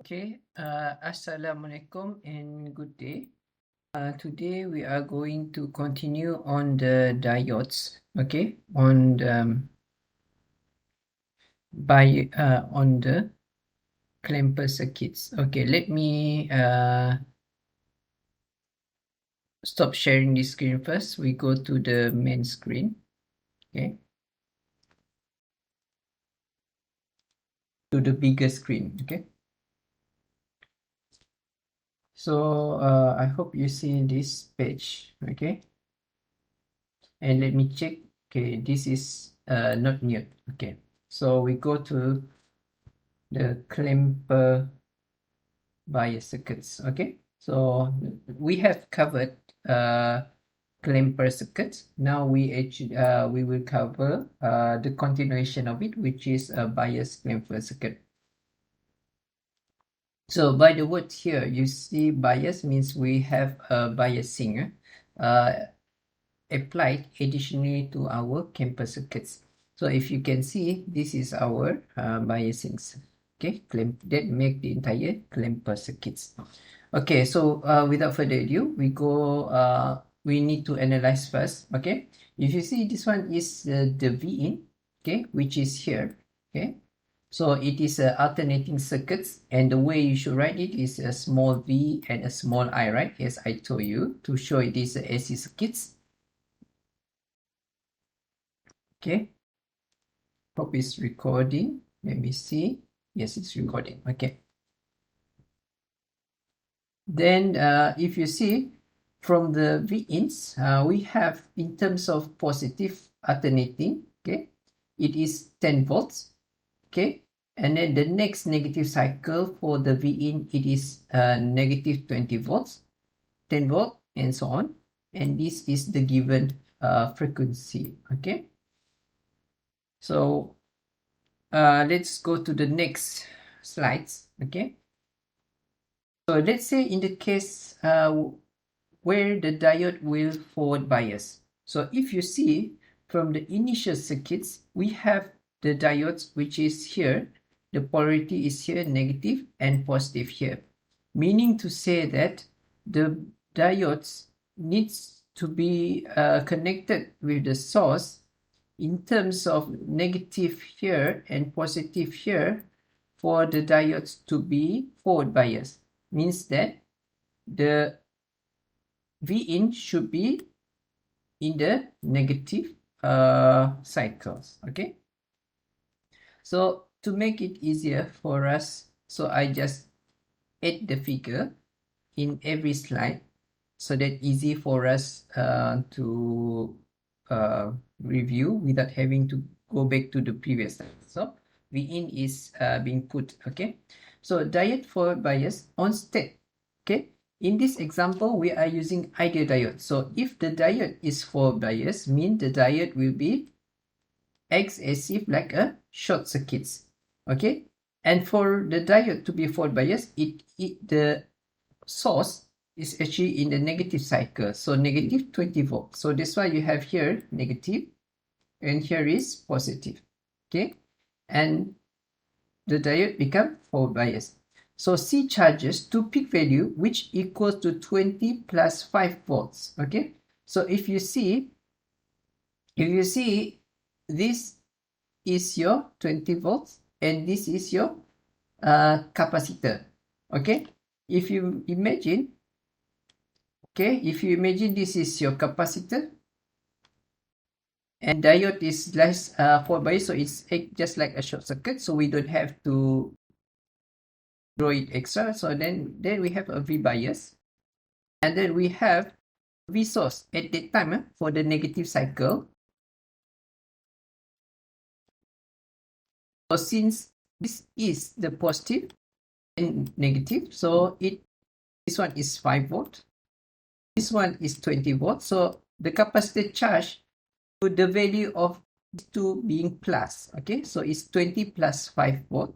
Okay, Assalamualaikum and good day. Today we are going to continue on the diodes, okay, on the on the clamper circuits. Okay, let me stop sharing this screen first. We go to the main screen, okay, to the bigger screen, okay. So I hope you see this page, okay, and let me check. Okay, this is not new. Okay, so we go to the clamper bias circuits. Okay, so we have covered clamper circuits. Now we will cover the continuation of it, which is a bias clamper circuit. So by the word here, you see bias means we have a biasing applied additionally to our clamper circuits. So if you can see, this is our biasings. Okay, that make the entire clamper circuits. Okay, so without further ado, we need to analyze first. Okay, if you see, this one is the V in, okay, which is here. Okay, so it is alternating circuits, and the way you should write it is a small v and a small I, right? As I told you to show it is AC circuits. Okay, hope it's recording. Let me see. Yes, it's recording. Okay. Then if you see from the V-ins, we have in terms of positive alternating, okay, it is 10 volts, okay, and then the next negative cycle for the V-in, it is negative 20 volts, 10 volt, and so on, and this is the given frequency, okay. So let's go to the next slides, okay. So let's say in the case where the diode will forward bias. So if you see from the initial circuits, we have the diodes which is here, the polarity is here, negative and positive here. Meaning to say that the diodes needs to be connected with the source in terms of negative here and positive here for the diodes to be forward bias. Means that the V-in should be in the negative cycles. Okay, so to make it easier for us, so I just add the figure in every slide so that easy for us to review without having to go back to the previous slide. So V-in is being put. Okay, so diode for bias on state. Okay, in this example we are using ideal diode. So if the diode is for bias, mean the diode will be acts as if like a short circuits. Okay, and for the diode to be for bias, the source is actually in the negative cycle, so negative 20 volts. So that's why you have here negative and here is positive. Okay, and the diode become forward bias. So C charges to peak value which equals to 20 plus 5 volts. Okay, so if you see this is your 20 volts and this is your capacitor. Okay, if you imagine, this is your capacitor and diode is less forward bias, so it's just like a short circuit, so we don't have to draw it extra. So then we have a V bias, and then we have V source at that time for the negative cycle. So since this is the positive and negative, so this one is 5 volt, this one is 20 volts, so the capacitor charge to the value of these two being plus. Okay, so it's 20 plus 5 volt.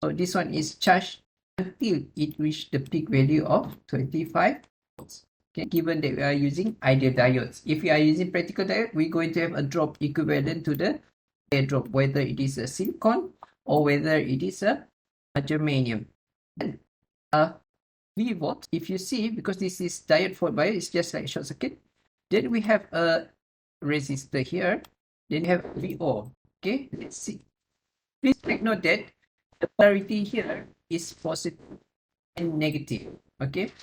So this one is charged until it reached the peak value of 25 volts. Okay, given that we are using ideal diodes. If we are using practical diode, we're going to have a drop equivalent to the drop, whether it is a silicon or whether it is a germanium. Then V volt, if you see, because this is diode followed by, it's just like short circuit. Then we have a resistor here. Then you have VO. Okay, let's see. Please take note that the polarity here is positive and negative. Okay.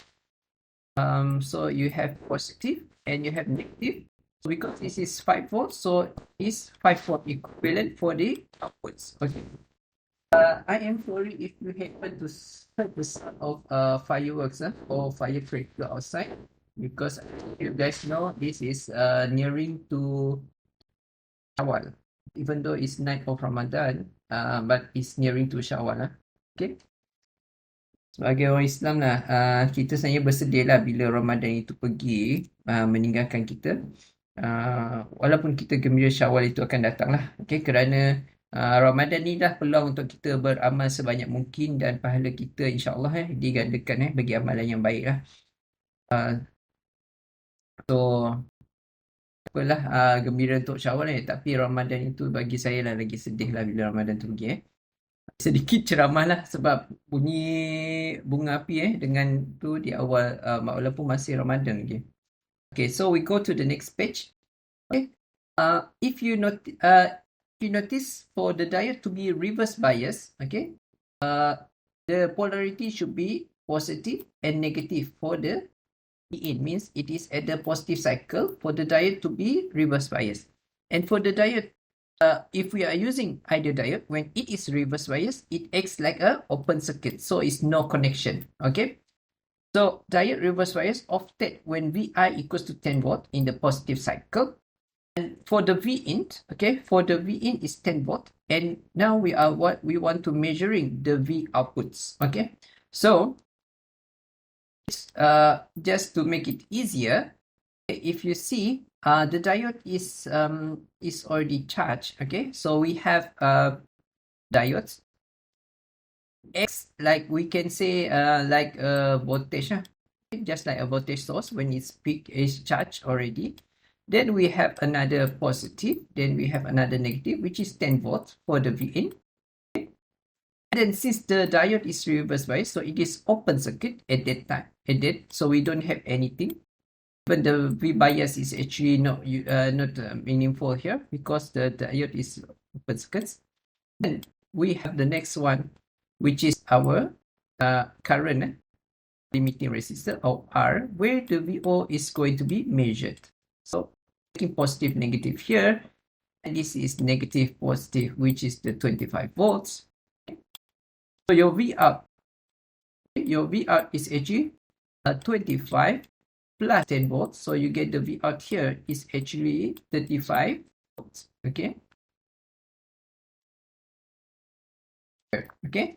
So you have positive and you have negative. So because this is 5 volts, so it's 5 volt equivalent for the outputs. Okay. I am sorry if you happen to heard the sound of fireworks or firecracker outside, because you guys know this is nearing to Shawwal. Even though it's night of Ramadan, but it's nearing to Shawwal. Okay. Sebagai orang Islam lah, kita sebenarnya bersedih lah bila Ramadan itu pergi meninggalkan kita. Walaupun kita gembira Syawal itu akan datang lah. Okay, kerana Ramadan ni dah peluang untuk kita beramal sebanyak mungkin dan pahala kita insyaAllah digandakan bagi amalan yang baik lah. So, apalah gembira untuk Syawal tapi Ramadan itu bagi saya lah lagi sedih lah bila Ramadan tu pergi sedikit ceramah lah sebab bunyi bunga api dengan tu di awal walaupun masih Ramadan lagi. Okay, so we go to the next page. Okay, if you notice for the diode to be reverse bias, okay, the polarity should be positive and negative for the in, means it is at the positive cycle for the diode to be reverse bias. And for the diode, if we are using ideal diode, when it is reverse bias, it acts like a open circuit, so it's no connection. Okay, so diode reverse bias offset when Vi equals to 10 volt in the positive cycle. And for the Vin, okay, for the Vin is 10 volt, and now we want to measuring the V outputs. Okay, so just to make it easier, if you see the diode is already charged. Okay, so we have diodes X, like we can say like a voltage, just like a voltage source. When its peak is charged already, then we have another positive, then we have another negative, which is 10 volts for the Vin. And then since the diode is reverse bias, so it is open circuit at that time. So we don't have anything. Even the V bias is actually not meaningful here because the diode is open circuits. Then we have the next one, which is our current limiting resistor, or R, where the VO is going to be measured. So taking positive, negative here, and this is negative, positive, which is the 25 volts. So your V out is actually 25 plus 10 volts. So you get the V out here is actually 35 volts. Okay. Okay.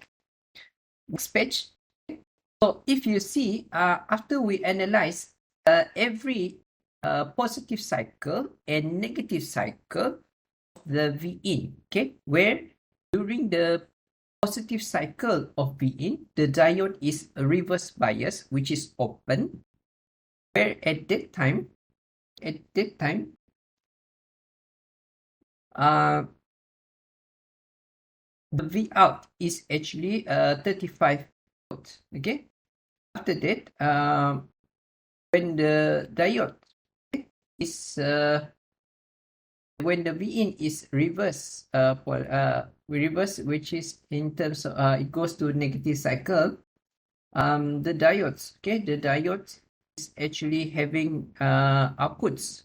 Next page. So if you see, after we analyze every positive cycle and negative cycle of the Vin, okay, where during the positive cycle of Vin, the diode is a reverse bias, which is open, where at that time, the V out is actually 35 volts. Okay. After that, when the diode is when the Vin is reverse, reverse, which is in terms of it goes to negative cycle. The diodes, okay, the diodes is actually having outputs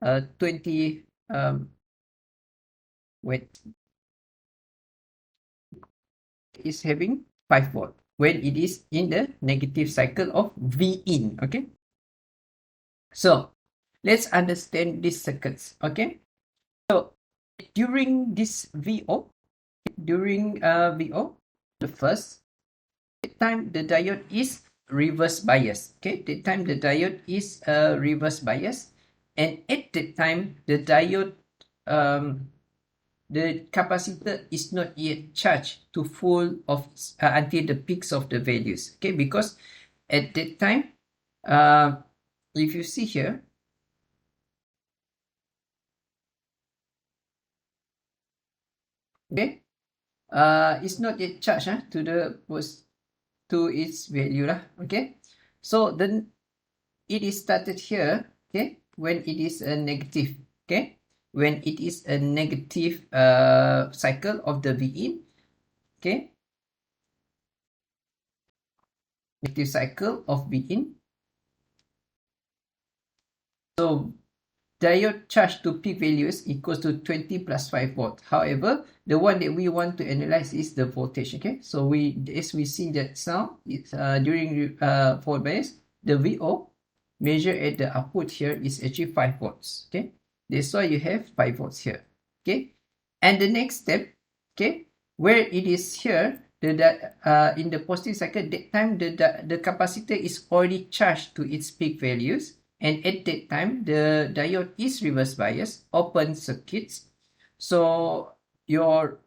20 is having 5 volt when it is in the negative cycle of Vin. Okay, so let's understand these circuits. Okay, so during this VO, the first time the diode is reverse bias. Okay, the time the diode is reverse bias, and at that time the diode the capacitor is not yet charged to full of until the peaks of the values. Okay, because at that time, if you see here, okay, it's not yet charged to to its value lah. Okay, so then it is started here. Okay, when it is a negative. Okay, when it is a negative cycle of the V in. Okay, negative cycle of V in. So diode charge to peak values equals to 20 plus 5 volt. However, the one that we want to analyze is the voltage. Okay, so as we see that now, it's during forward bias, the VO measured at the output here is actually 5 volts. Okay, that's why you have 5 volts here. Okay, and the next step, okay, where it is here, in the positive cycle, that time the capacitor is already charged to its peak values. And at that time, the diode is reverse bias, open circuits. So your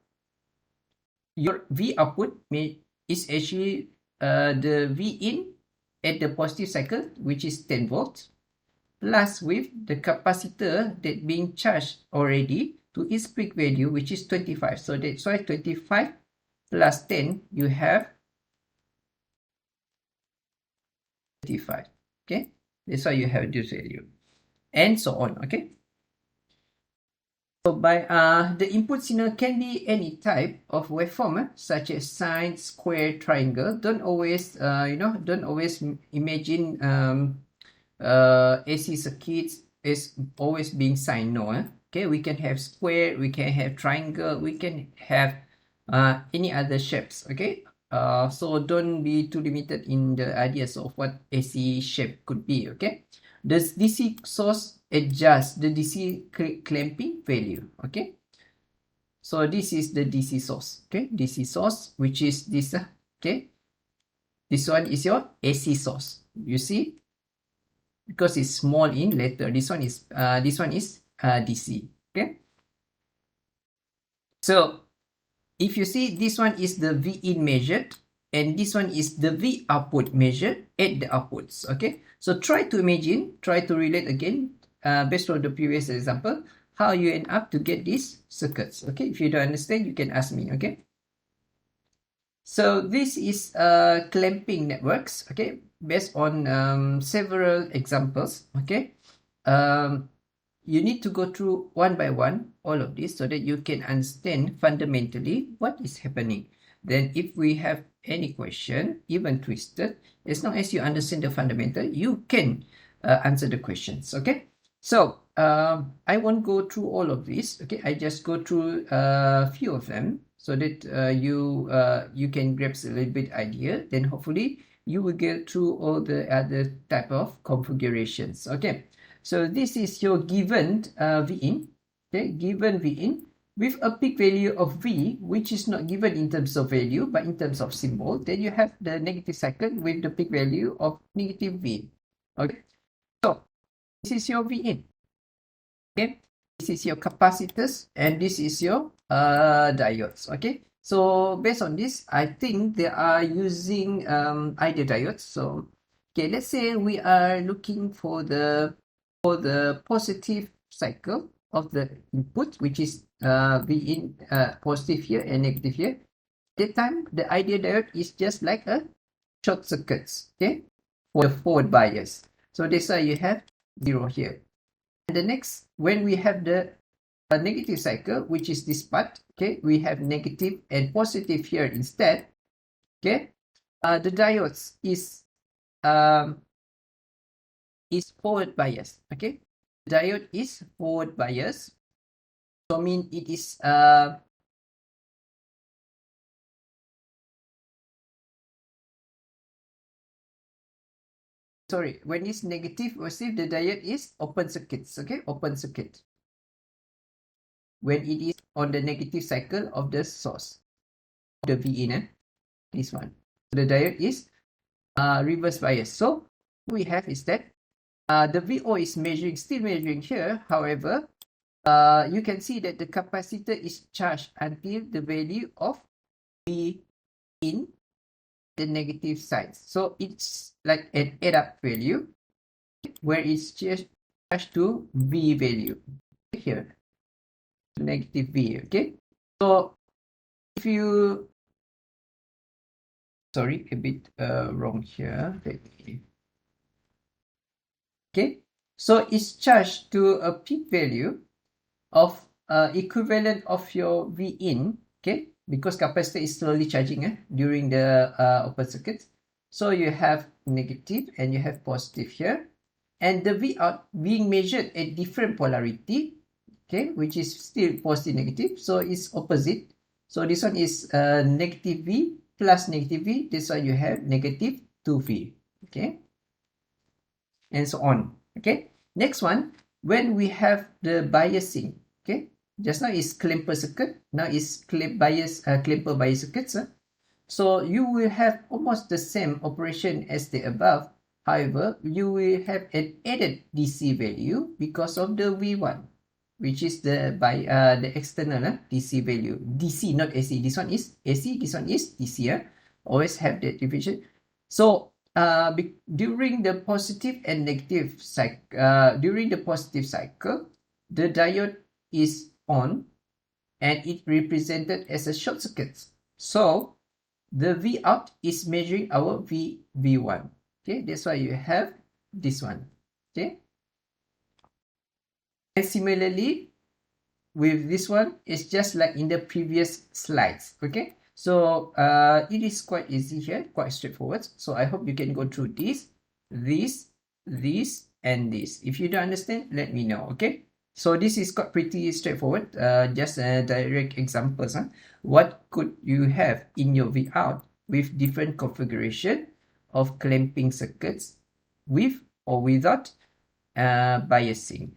V output is actually the V in at the positive cycle, which is 10 volts, plus with the capacitor that being charged already to its peak value, which is 25. So that's why 25 plus 10, you have 35. Okay, that's why you have this value. And so on. Okay, so by the input signal can be any type of waveform, such as sine, square, triangle. Don't always imagine AC circuits is always being sine. No. Okay, we can have square, we can have triangle, we can have any other shapes. Okay, so don't be too limited in the ideas of what AC shape could be. Okay, the DC source adjust the DC clamping value. Okay, so this is the DC source. Okay, DC source, which is this. Okay, this one is your AC source. You see, because it's small in letter. This one is DC. Okay, so if you see, this one is the V in measured, and this one is the V output measured at the outputs. Okay, so try to relate again, based on the previous example, how you end up to get these circuits. Okay, if you don't understand, you can ask me. Okay, so this is clamping networks. Okay, based on several examples. Okay, you need to go through one by one all of this so that you can understand fundamentally what is happening. Then if we have any question, even twisted, as long as you understand the fundamental, you can answer the questions. Okay, so I won't go through all of this. Okay, I just go through a few of them so that you can grasp a little bit idea. Then hopefully you will get through all the other type of configurations. Okay, so this is your given V in. Okay, given V in with a peak value of V, which is not given in terms of value, but in terms of symbol. Then you have the negative cycle with the peak value of negative V. Okay, so this is your V in. Okay, this is your capacitors, and this is your diodes. Okay, so based on this, I think they are using either diodes. So okay, let's say we are looking for the positive cycle of the input, which is V in positive here and negative here. That time, the ideal diode is just like a short circuits. Okay, for the forward bias. So that's why you have 0 here. And the next, when we have the negative cycle, which is this part, okay, we have negative and positive here instead. Okay, the diodes is forward bias. Okay, diode is forward bias, so mean it is sorry, when it's negative positive, the diode is open circuits. Okay, open circuit when it is on the negative cycle of the source, the V in, this one. So the diode is reverse bias. So what we have is that the VO is still measuring here. However, you can see that the capacitor is charged until the value of V in the negative side. So it's like an add up value where it's just charged to V value here, negative V. Okay, so if you, sorry, a bit wrong here. Okay, so it's charged to a peak value of equivalent of your V in, okay, because capacitor is slowly charging during the open circuit. So you have negative and you have positive here, and the V out being measured at different polarity, okay, which is still positive negative, so it's opposite. So this one is negative V plus negative V. This one you have negative 2V, okay, and so on. Okay, next one, when we have the biasing, okay, just now is clamper circuit, now is clamper bias circuits. So you will have almost the same operation as the above. However, you will have an added DC value because of the V1, which is the external DC value. DC, not AC. This one is AC, this one is DC. Always have that division. So during the positive and negative cycle, the diode is on and it represented as a short circuit. So the V out is measuring our V1. Okay, that's why you have this one. Okay, and similarly with this one, it's just like in the previous slides. Okay, so it is quite easy here, quite straightforward. So I hope you can go through this, and this. If you don't understand, let me know. Okay, so this is quite pretty straightforward. Just direct examples. What could you have in your V out with different configuration of clamping circuits with or without biasing?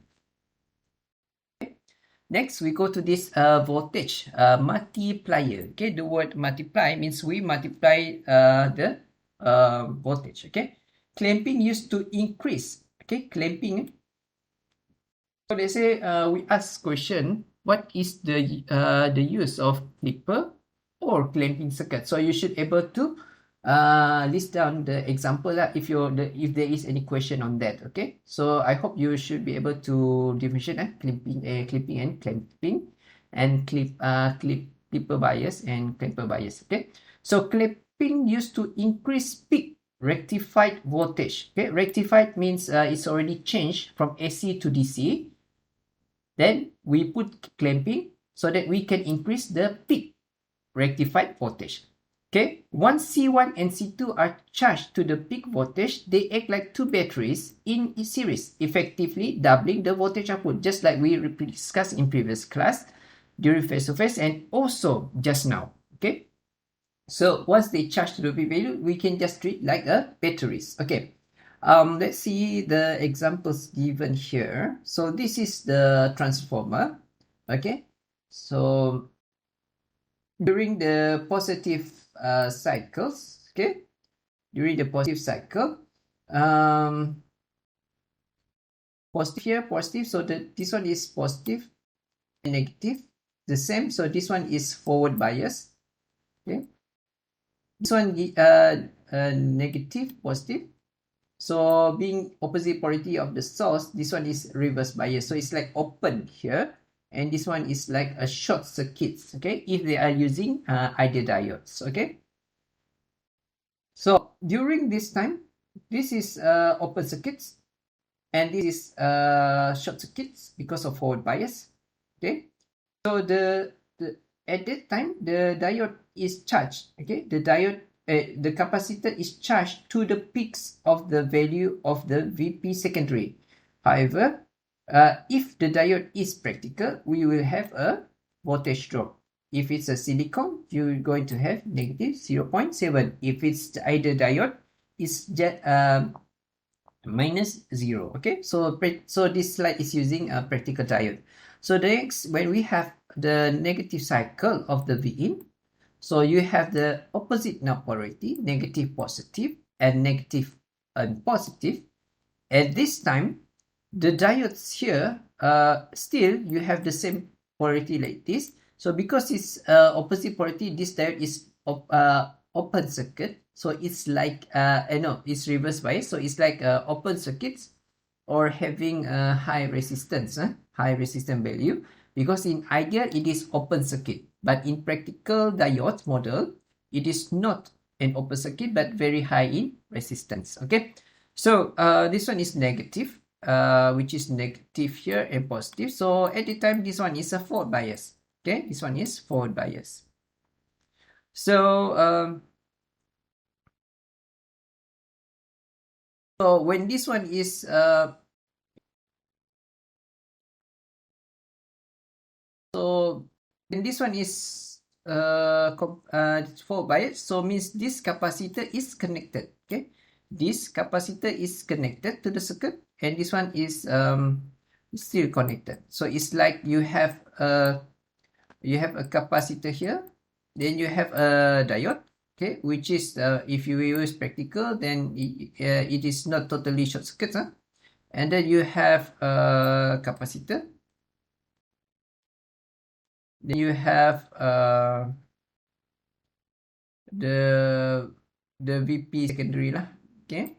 Next, we go to this voltage multiplier. Okay, the word multiply means we multiply the voltage. Okay, clamping used to increase. Okay, clamping. So let's say we ask question, what is the use of clipper or clamping circuit? So you should able to list down the example if there is any question on that. Okay, so I hope you should be able to differentiate clipping and clamping, and clipper bias and clamper bias. Okay, so clamping used to increase peak rectified voltage. Okay, rectified means it's already changed from AC to DC. Then we put clamping so that we can increase the peak rectified voltage. Okay, once C1 and C2 are charged to the peak voltage, they act like two batteries in series, effectively doubling the voltage output, just like we discussed in previous class during face-to-face and also just now. Okay, so once they charge to the peak value, we can just treat like a batteries. Okay, let's see the examples given here. So this is the transformer. Okay, so during the positive cycles, okay, during the positive cycle, positive here, positive, so this one is positive and negative, the same. So this one is forward bias. Okay, this one negative, positive. So being opposite polarity of the source, this one is reverse bias. So it's like open here, and this one is like a short circuit. Okay, if they are using either diodes. Okay, so during this time, this is open circuits, and this is short circuits because of forward bias. Okay, so at that time the diode is charged. Okay, the capacitor is charged to the peaks of the value of the VP secondary. However, if the diode is practical, we will have a voltage drop. If it's a silicon, you're going to have negative 0.7. If it's either diode, it's just minus 0. Okay, so this slide is using a practical diode. So next, when we have the negative cycle of the Vin, so you have the opposite now polarity, negative, positive, and negative and positive. At this time, the diodes here, still you have the same polarity like this. So because it's opposite polarity, this diode is open circuit. So it's like no, it's reverse bias. So it's like open circuits or having a high resistance value, because in ideal it is open circuit. But in practical diode model, it is not an open circuit, but very high in resistance. Okay, so this one is negative, which is negative here and positive. So at the time, this one is a forward bias. Okay, this one is forward bias. So so when this one is so when this one is forward bias, so means this capacitor is connected. Okay, this capacitor is connected to the circuit, and this one is still connected. So it's like you have a capacitor here, then you have a diode. Okay, which is if you use practical, then it is not totally short circuit, huh? And then you have a capacitor. Then you have the VP secondary lah. Okay,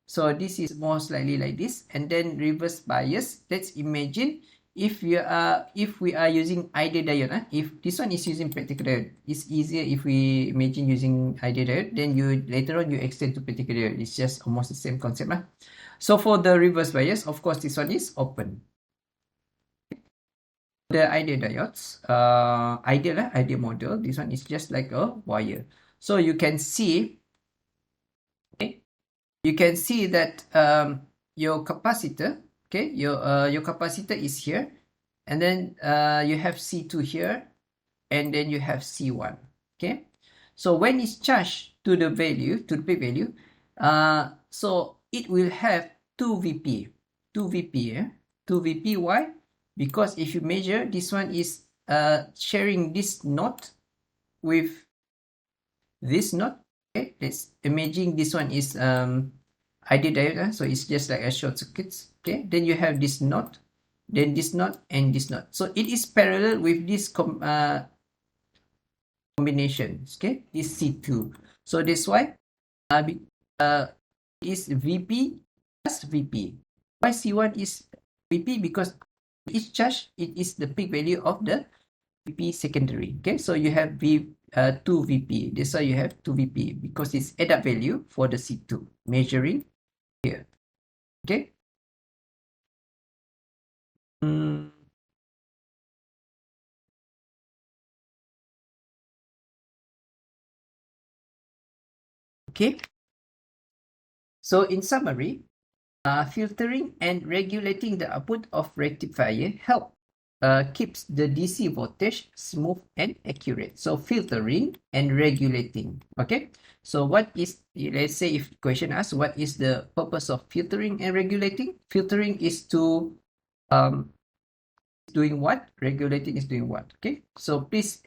so this is most likely like this. And then reverse bias, let's imagine if we are using ideal diode, if this one is using practical diode, it's easier if we imagine using ideal diode, then you later on you extend to practical diode. It's just almost the same concept lah. So for the reverse bias, of course this one is open. The ideal diodes, ideal model, this one is just like a wire. So you can see, okay, you can see that your capacitor, okay, your capacitor is here, and then you have C2 here, and then you have C1. Okay, so when it's charged to the value, to the peak value, so it will have 2 VP. 2 VP. Why? Because if you measure, this one is sharing this node with this node. Okay, let's imagine this one is ideal diode, so it's just like a short circuit. Okay, then you have this node, then this node, and this node. So it is parallel with this combination. Okay, this C2. So that's why is VP plus VP. Why C1 is VP? Because each charge, it is the peak value of the VP secondary. Okay, so you have 2 VP. That's why you have 2 VP, because it's add up value for the C2 measuring here. Okay. Okay. So in summary, filtering and regulating the output of rectifier help keeps the DC voltage smooth and accurate. So filtering and regulating. Okay, so what is, let's say if question asks what is the purpose of filtering and regulating? Filtering is to doing what, regulating is doing what. Okay, so please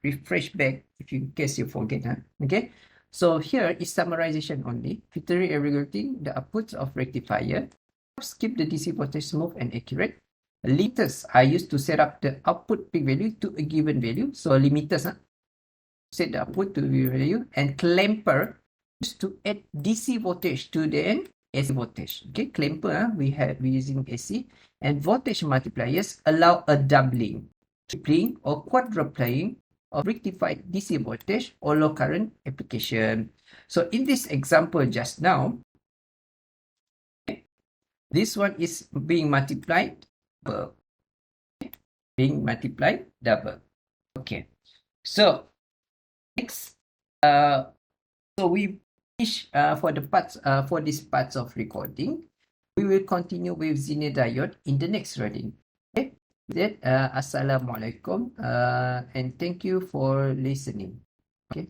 refresh back if you, in case you forget. Okay, so here is summarization only. Filtering and regulating the outputs of rectifier helps keep the DC voltage smooth and accurate. Limiters are used to set up the output peak value to a given value. So limiters set the output to a given value, and clamper used to add DC voltage to the AC voltage. Okay, clamper we using AC, and voltage multipliers allow a doubling, tripling, or quadrupling of rectified DC voltage or low current application. So in this example just now, this one is being multiplied double. Okay, so next, so we finish for the parts for these parts of recording. We will continue with Zener diode in the next recording. Okay, that Assalamualaikum and thank you for listening. Okay.